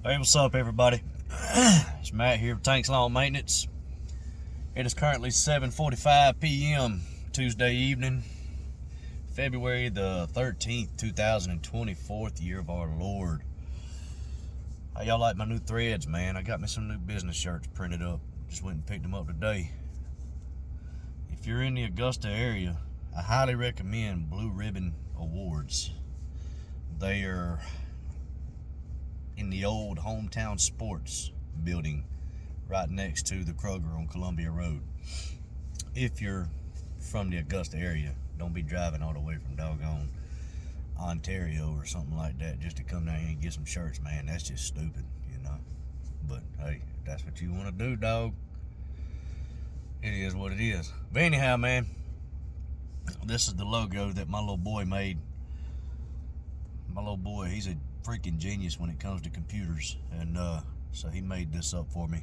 Hey, what's up, everybody? It's Matt here with Tanks Lawn Maintenance. It is currently 7:45 p.m. Tuesday evening, February the 13th, 2024, year of our Lord. How y'all like my new threads, man? I got me some new business shirts printed up. Just went and picked them up today. If you're in the Augusta area, I highly recommend Blue Ribbon Awards. They are in the old Hometown Sports building right next to the Kroger on Columbia Road. If you're from the Augusta area, don't be driving all the way from doggone Ontario or something like that just to come down here and get some shirts, man. That's just stupid, you know. But hey, if that's what you want to do, dog, it is what it is. But anyhow, man, this is the logo that my little boy made. My little boy, he's a freaking genius when it comes to computers, and so he made this up for me.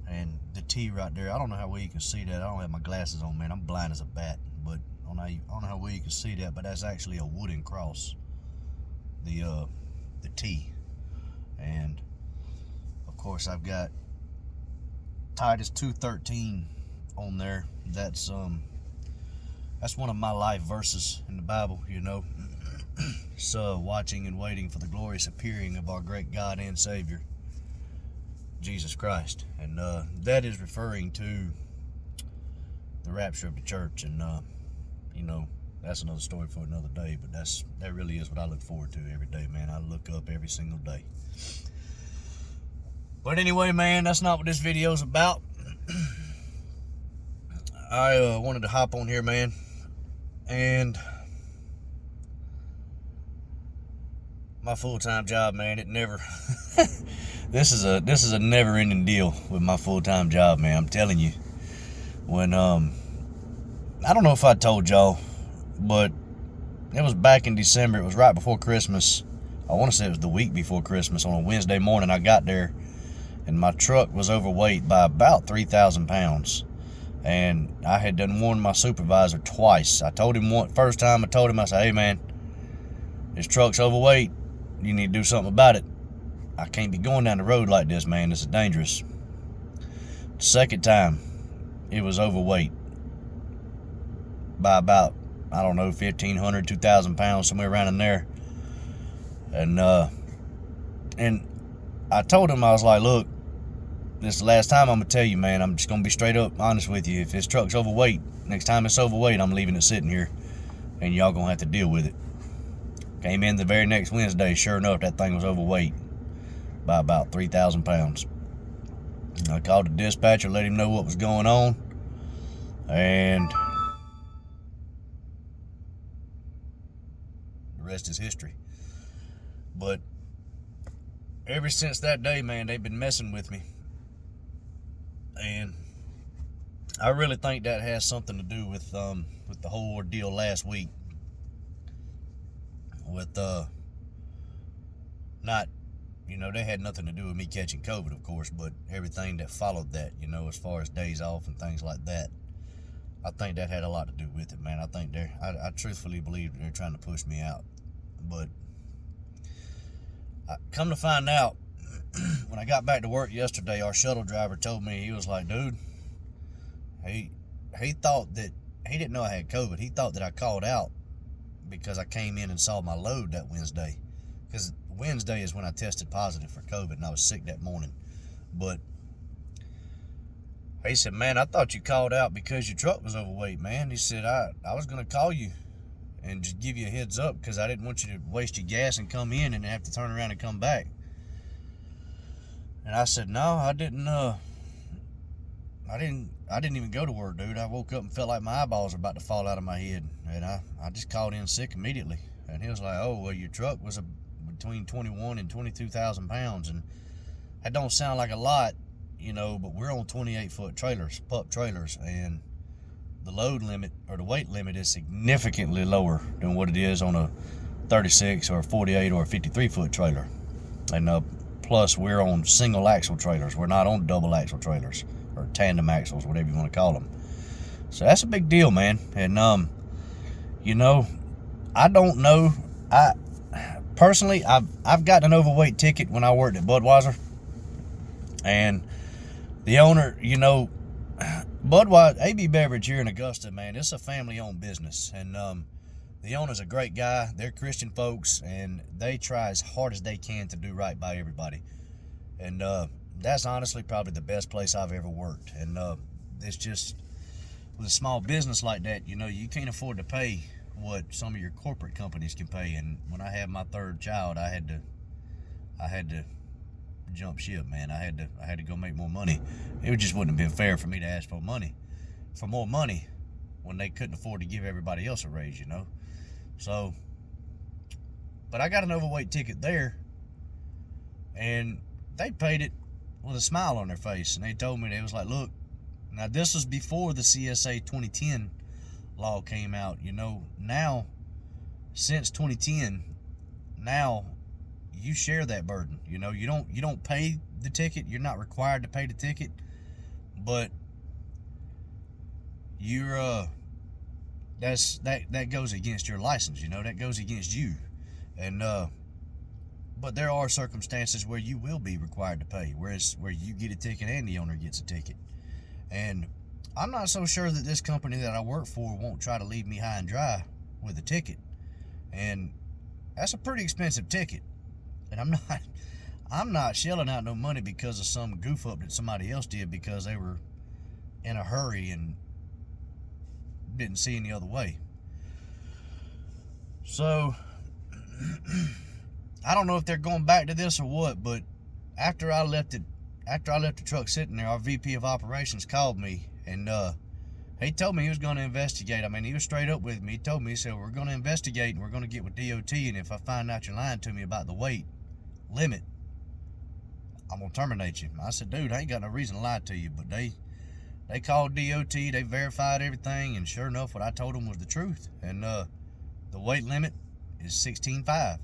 And the T right there, I don't know how well you can see that. I don't have my glasses on, man. I'm blind as a bat, but I don't know how well you can see that, but that's actually a wooden cross, the T. And of course I've got Titus 2:13 on there. That's one of my life verses in the Bible, you know. So, watching and waiting for the glorious appearing of our great God and Savior, Jesus Christ. And that is referring to the rapture of the church. And, you know, that's another story for another day. But that really is what I look forward to every day, man. I look up every single day. But anyway, man, that's not what this video is about. I wanted to hop on here, man, and my full-time job, man, it never this is a never-ending deal with my full-time job, man. I'm telling you. When I don't know if I told y'all, but it was back in December. It was right before Christmas. I want to say it was the week before Christmas. On a Wednesday morning, I got there, and my truck was overweight by about 3,000 pounds. And I had done warned my supervisor twice. I told him first time I told him, I said, hey, man, this truck's overweight. You need to do something about it. I can't be going down the road like this, man. This is dangerous. The second time, it was overweight by about, I don't know, 1,500, 2,000 pounds, somewhere around in there. And I told him, I was like, look, this is the last time I'm going to tell you, man. I'm just going to be straight up honest with you. If this truck's overweight, next time it's overweight, I'm leaving it sitting here, and y'all going to have to deal with it. Came in the very next Wednesday, sure enough, that thing was overweight by about 3,000 pounds. I called the dispatcher, let him know what was going on, and the rest is history. But ever since that day, man, they've been messing with me. And I really think that has something to do with the whole ordeal last week. With not, you know, they had nothing to do with me catching COVID, of course, but everything that followed that, you know, as far as days off and things like that, I think that had a lot to do with it, man. I think I truthfully believe they're trying to push me out. But come to find out, when I got back to work yesterday, our shuttle driver told me, he was like, dude, he thought that, he didn't know I had COVID. He thought that I called out because I came in and saw my load that Wednesday. Because Wednesday is when I tested positive for COVID, and I was sick that morning. But he said, man, I thought you called out because your truck was overweight, man. He said, I was going to call you and just give you a heads up because I didn't want you to waste your gas and come in and have to turn around and come back. And I said, no, I didn't even go to work, dude. I woke up and felt like my eyeballs were about to fall out of my head. And I just called in sick immediately. And he was like, oh, well, your truck was between 21 and 22,000 pounds. And that don't sound like a lot, you know, but we're on 28-foot trailers, pup trailers. And the load limit or the weight limit is significantly lower than what it is on a 36 or a 48 or a 53-foot trailer. And plus, we're on single axle trailers. We're not on double axle trailers or tandem axles, whatever you want to call them. So that's a big deal, man. And you know, I don't know. personally, I've gotten an overweight ticket when I worked at Budweiser, and the owner, you know, Budweiser, AB Beverage here in Augusta, man, it's a family-owned business, and the owner's a great guy. They're Christian folks, and they try as hard as they can to do right by everybody, and that's honestly probably the best place I've ever worked. And it's just, with a small business like that, you know, you can't afford to pay what some of your corporate companies can pay. And when I had my third child, I had to jump ship, man. I had to go make more money. It just wouldn't have been fair for me to ask for more money when they couldn't afford to give everybody else a raise, you know. So, but I got an overweight ticket there, and they paid it with a smile on their face, and they told me, they was like, look, now this was before the CSA 2010 law came out, you know. Now, since 2010, now you share that burden, you know. You don't pay the ticket. You're not required to pay the ticket, but you're that goes against your license, you know. That goes against you. And but there are circumstances where you will be required to pay, where you get a ticket and the owner gets a ticket. And I'm not so sure that this company that I work for won't try to leave me high and dry with a ticket. And that's a pretty expensive ticket. And I'm not shelling out no money because of some goof up that somebody else did because they were in a hurry and didn't see any other way. So I don't know if they're going back to this or what, but after I left the truck sitting there, our VP of operations called me, and he told me he was going to investigate. I mean, he was straight up with me. He told me, he said, we're going to investigate, and we're going to get with DOT, and if I find out you're lying to me about the weight limit, I'm going to terminate you. I said, dude, I ain't got no reason to lie to you. But they called DOT, they verified everything, and sure enough, what I told them was the truth. And the weight limit is 16.5.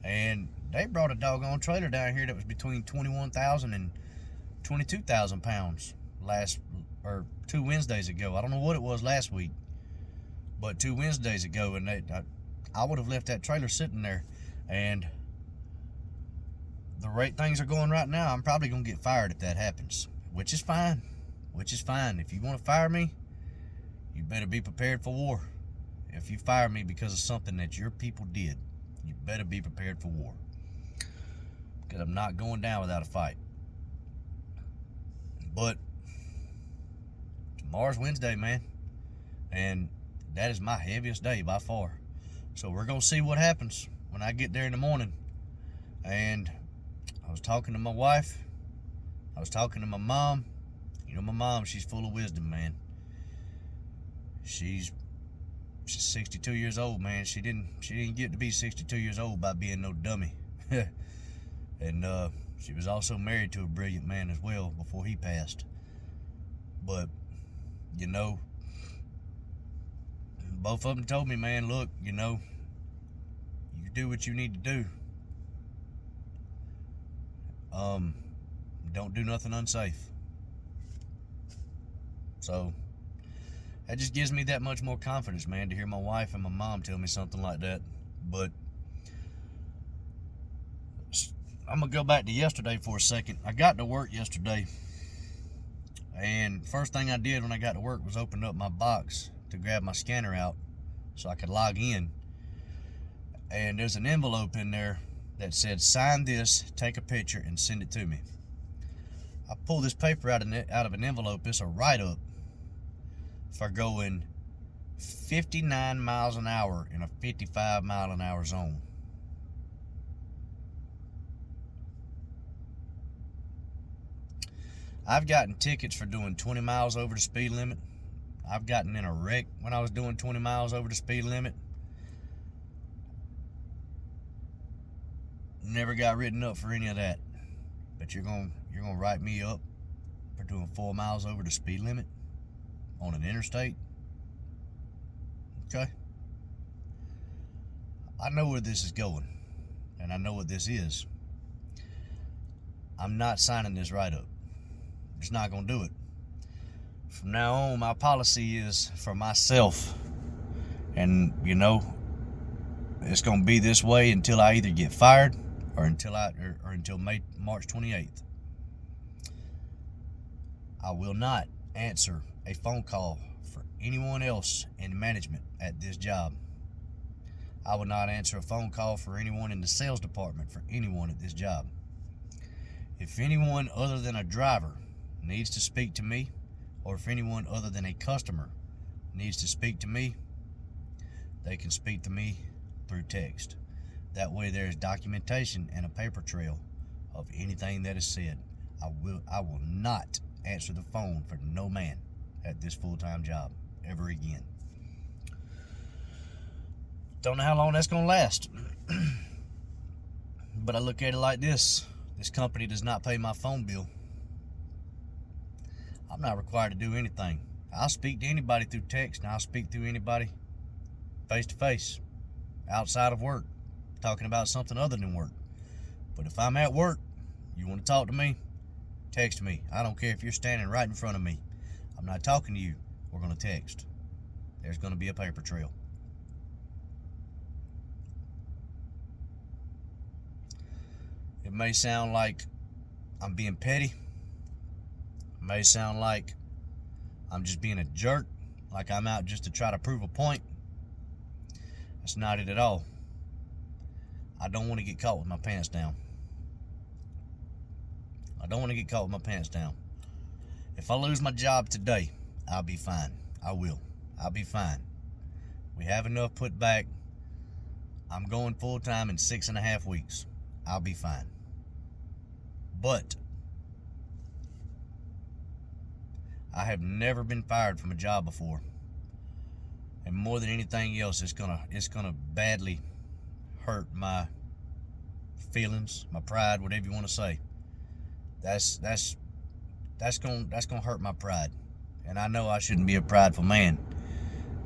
And they brought a doggone trailer down here that was between 21,000 and 22,000 pounds 2 Wednesdays ago. I don't know what it was last week, but 2 Wednesdays ago, and I would have left that trailer sitting there. And the rate things are going right now, I'm probably going to get fired if that happens, which is fine. If you want to fire me, you better be prepared for war. If you fire me because of something that your people did, you better be prepared for war, because I'm not going down without a fight. But tomorrow's Wednesday, man, and that is my heaviest day by far. So we're going to see what happens when I get there in the morning. And I was talking to my wife. I was talking to my mom. You know, my mom, she's full of wisdom, man. She's 62 years old, man. She didn't get to be 62 years old by being no dummy. And she was also married to a brilliant man as well before he passed. But, you know, both of them told me, man, look, you know, you do what you need to do. Don't do nothing unsafe. So that just gives me that much more confidence, man, to hear my wife and my mom tell me something like that. But I'm going to go back to yesterday for a second. I got to work yesterday, and first thing I did when I got to work was open up my box to grab my scanner out so I could log in. And there's an envelope in there that said, sign this, take a picture, and send it to me. I pulled this paper out of an envelope. It's a write-up for going 59 miles an hour in a 55 mile an hour zone. I've gotten tickets for doing 20 miles over the speed limit. I've gotten in a wreck when I was doing 20 miles over the speed limit. Never got written up for any of that. But you're gonna write me up for doing 4 miles over the speed limit on an interstate? Okay. I know where this is going, and I know what this is. I'm not signing this write-up. I'm just not gonna do it. From now on, my policy is for myself. And, you know, it's gonna be this way until I either get fired or until March 28th. I will not answer a phone call for anyone else in management at this job. I will not answer a phone call for anyone in the sales department for anyone at this job. If anyone other than a driver needs to speak to me, or if anyone other than a customer needs to speak to me, they can speak to me through text. That way there is documentation and a paper trail of anything that is said. I will not answer the phone for no man at this full-time job ever again. Don't know how long that's gonna last. But I look at it like this. This company does not pay my phone bill. I'm not required to do anything. I'll speak to anybody through text, and I'll speak to anybody face to face, outside of work, talking about something other than work. But if I'm at work, you want to talk to me, text me. I don't care if you're standing right in front of me. I'm not talking to you. We're going to text. There's going to be a paper trail. It may sound like I'm being petty. It may sound like I'm just being a jerk, like I'm out just to try to prove a point. That's not it at all. I don't want to get caught with my pants down. I don't want to get caught with my pants down. If I lose my job today, I'll be fine. I will. I'll be fine. We have enough put back. I'm going full-time in 6.5 weeks. I'll be fine. But I have never been fired from a job before. And more than anything else, it's gonna badly hurt my feelings, my pride, whatever you want to say. That's gonna hurt my pride. And I know I shouldn't be a prideful man,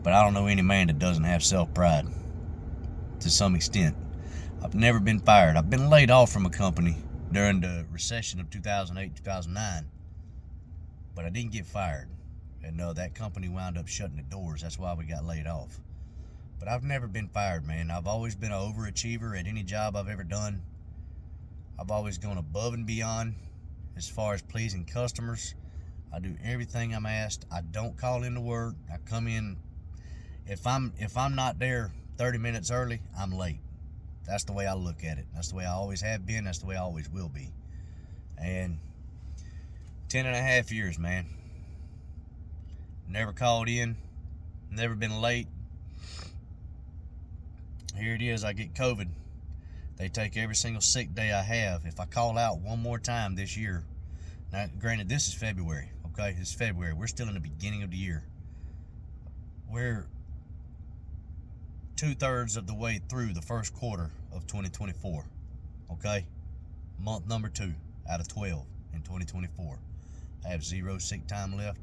but I don't know any man that doesn't have self-pride to some extent. I've never been fired. I've been laid off from a company during the recession of 2008, 2009, but I didn't get fired. And no, that company wound up shutting the doors. That's why we got laid off. But I've never been fired, man. I've always been an overachiever at any job I've ever done. I've always gone above and beyond as far as pleasing customers. I do everything I'm asked. I don't call into work. I come in. If I'm not there 30 minutes early, I'm late. That's the way I look at it. That's the way I always have been. That's the way I always will be. And 10.5 years, man. Never called in. Never been late. Here it is. I get COVID. They take every single sick day I have. If I call out one more time this year. Now, granted, this is February. Okay, it's February. We're still in the beginning of the year. We're 2/3 of the way through the first quarter of 2024. Okay, month number 2 out of 12 in 2024. I have 0 sick time left.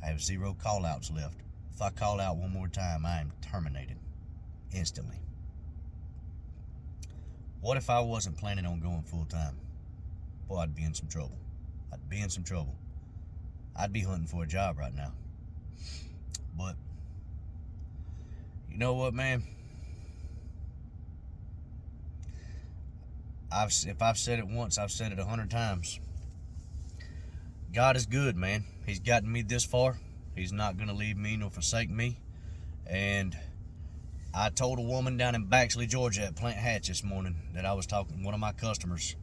I have 0 call outs left. If I call out one more time, I am terminated instantly. What if I wasn't planning on going full time? Boy, I'd be in some trouble. I'd be in some trouble. I'd be hunting for a job right now. But you know what, man? If I've said it once, I've said it 100 times. God is good, man. He's gotten me this far. He's not going to leave me nor forsake me. And I told a woman down in Baxley, Georgia at Plant Hatch this morning that I was talking to one of my customers.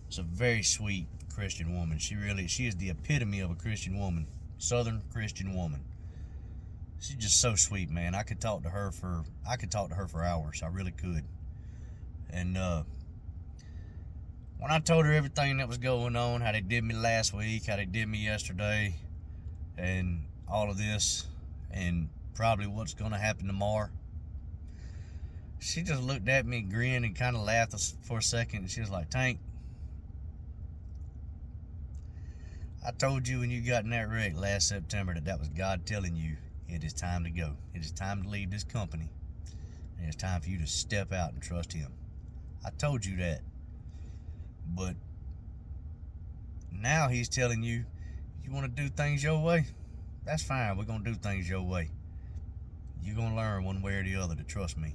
It's a very sweet Christian woman. She is the epitome of a Christian woman. Southern Christian woman. She's just so sweet, man. I could talk to her for hours. I really could. And when I told her everything that was going on, how they did me last week, how they did me yesterday, and all of this, and probably what's going to happen tomorrow, she just looked at me, grinned, and kind of laughed for a second. And she was like, "Tank, I told you when you got in that wreck last September that was God telling you it is time to go. It is time to leave this company. And it's time for you to step out and trust Him. I told you that. But now He's telling you, you want to do things your way? That's fine. We're going to do things your way. You're going to learn one way or the other to trust me."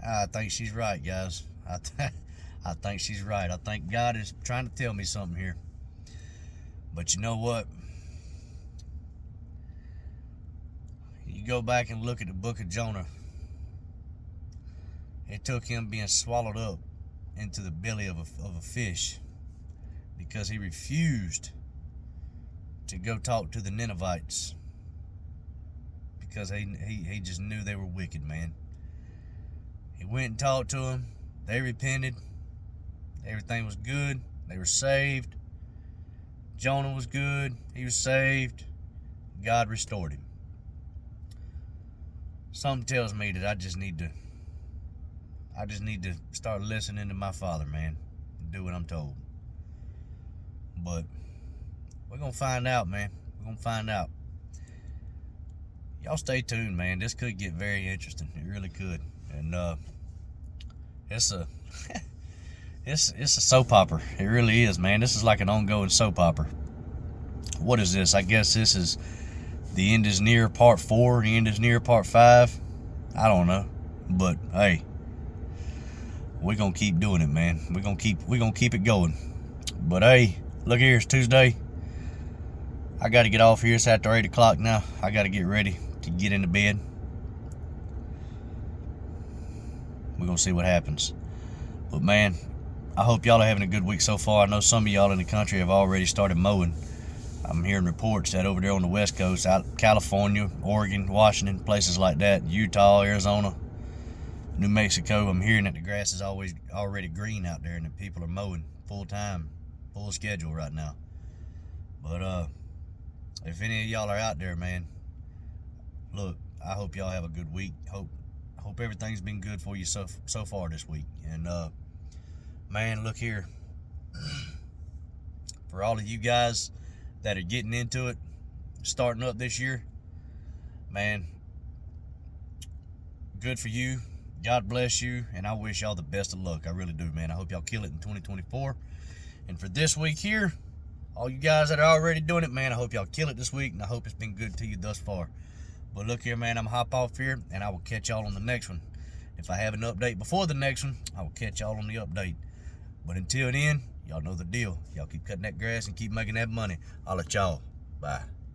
I think she's right, guys. I think she's right. I think God is trying to tell me something here. But you know what? You go back and look at the book of Jonah. It took him being swallowed up into the belly of a fish because he refused to go talk to the Ninevites, because he just knew they were wicked, man. He went and talked to them. They repented. Everything was good. They were saved. Jonah was good. He was saved. God restored him. Something tells me that I just need to start listening to my Father, man, and do what I'm told. But we're gonna find out, man. We're gonna find out. Y'all stay tuned, man. This could get very interesting. It really could. And it's a it's a soap opera. It really is, man. This is like an ongoing soap opera. What is this? I guess this is The End Is Near Part 4. The End Is Near Part 5. I don't know. But hey, we're gonna keep doing it, man. We're gonna keep it going. But hey, look here, it's Tuesday. I gotta get off here. It's after 8 o'clock now. I gotta get ready to get into bed. We're gonna see what happens. But man, I hope y'all are having a good week so far. I know some of y'all in the country have already started mowing. I'm hearing reports that over there on the West Coast, out California, Oregon, Washington, places like that, Utah, Arizona, New Mexico, I'm hearing that the grass is already green out there and that people are mowing full time, full schedule right now. But if any of y'all are out there, man, look, I hope y'all have a good week. Hope everything's been good for you so far this week. And man, look here, for all of you guys that are getting into it, starting up this year, man, good for you. God bless you, and I wish y'all the best of luck. I really do, man. I hope y'all kill it in 2024. And for this week here, all you guys that are already doing it, man, I hope y'all kill it this week, and I hope it's been good to you thus far. But look here, man, I'm hop off here, and I will catch y'all on the next one. If I have an update before the next one, I will catch y'all on the update. But until then, y'all know the deal. Y'all keep cutting that grass and keep making that money. I'll let y'all. Bye.